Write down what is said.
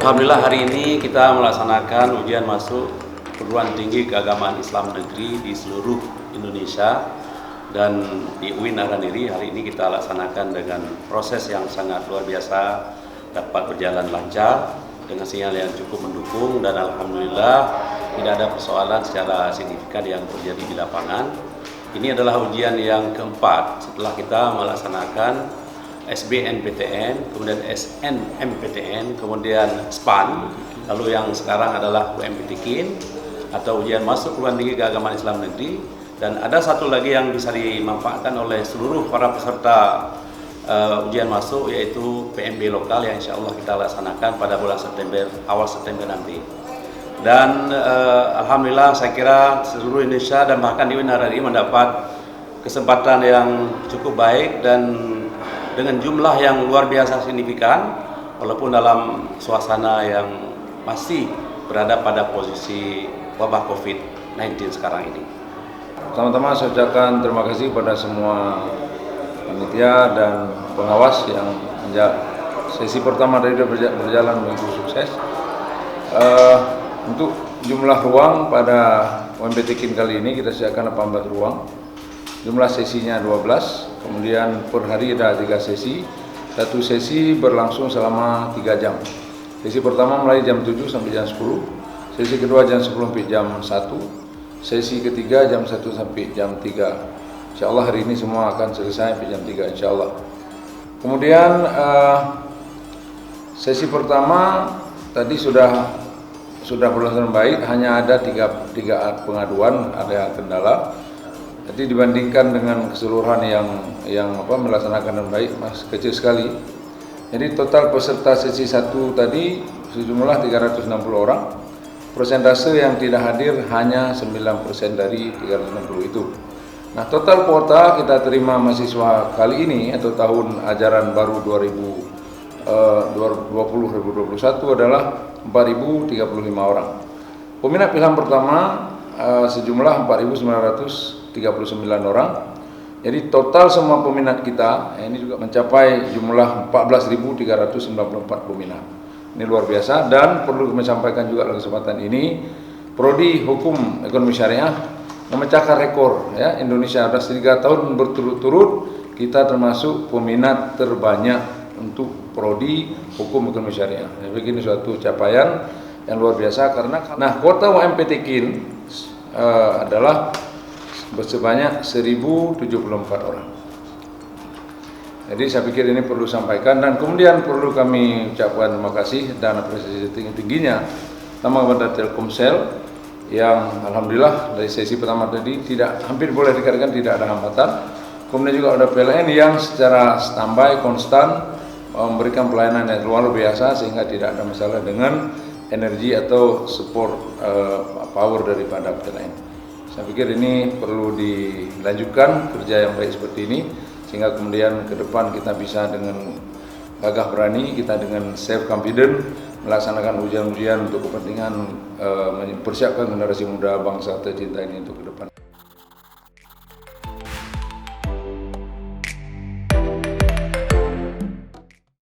Alhamdulillah hari ini kita melaksanakan ujian masuk perguruan tinggi keagamaan Islam negeri di seluruh Indonesia, dan di UIN Araniri hari ini kita laksanakan dengan proses yang sangat luar biasa, dapat berjalan lancar dengan sinyal yang cukup mendukung, dan alhamdulillah tidak ada persoalan secara signifikan yang terjadi di lapangan. Ini adalah ujian yang keempat setelah kita melaksanakan SBNPTN, kemudian SNMPTN, kemudian SPAN, lalu yang sekarang adalah UMPTKIN atau ujian masuk perguruan tinggi keagamaan Islam negeri, dan ada satu lagi yang bisa dimanfaatkan oleh seluruh para peserta ujian masuk, yaitu PMB lokal yang insya Allah kita laksanakan pada bulan September, awal September nanti. Dan alhamdulillah saya kira seluruh Indonesia dan bahkan di UIN Araniri mendapat kesempatan yang cukup baik dan dengan jumlah yang luar biasa signifikan, walaupun dalam suasana yang masih berada pada posisi wabah COVID-19 sekarang ini. Pertama-tama saya ucapkan terima kasih kepada semua panitia dan pengawas yang sesi pertama tadi sudah berjalan begitu sukses. Untuk jumlah ruang pada UMPTKIN kali ini kita sediakan 18 ruang. Jumlah sesinya 12, kemudian per hari ada 3 sesi. Satu sesi berlangsung selama 3 jam. Sesi pertama mulai jam 7 sampai jam 10, sesi kedua jam 10 sampai jam 1, sesi ketiga jam 1 sampai jam 3. Insya Allah hari ini semua akan selesai sampai jam 3 insya Allah. Kemudian sesi pertama tadi sudah berlangsung baik, hanya ada tiga pengaduan, ada kendala. Jadi dibandingkan dengan keseluruhan yang melaksanakan dengan baik, masih kecil sekali. Jadi total peserta sesi 1 tadi sejumlah 360 orang. Persentase yang tidak hadir hanya 9% dari 360 itu. Nah, total kuota kita terima mahasiswa kali ini atau tahun ajaran baru 2020-2021 adalah 4.035 orang. Peminat pilihan pertama sejumlah 4.939 orang. Jadi total semua peminat kita ini juga mencapai jumlah 14.394 peminat. Ini luar biasa, dan perlu kami sampaikan juga dalam kesempatan ini, Prodi Hukum Ekonomi Syariah memecahkan rekor ya, Indonesia sudah 3 tahun berturut-turut kita termasuk peminat terbanyak untuk Prodi Hukum Ekonomi Syariah. Jadi begini suatu capaian yang luar biasa, karena kuota UMPTKIN adalah sebanyak 1.074 orang. Jadi saya pikir ini perlu sampaikan, dan kemudian perlu kami ucapkan terima kasih dan apresiasi tinggi-tingginya sama kepada Telkomsel yang alhamdulillah dari sesi pertama tadi hampir boleh dikatakan tidak ada hambatan. Kemudian juga ada PLN yang secara standby konstan memberikan pelayanan yang luar biasa sehingga tidak ada masalah dengan energi atau support power daripada PLN. Saya pikir ini perlu dilanjutkan kerja yang baik seperti ini, sehingga kemudian ke depan kita bisa dengan gagah berani, kita dengan self confident melaksanakan ujian-ujian untuk kepentingan mempersiapkan generasi muda bangsa tercinta ini untuk ke depan.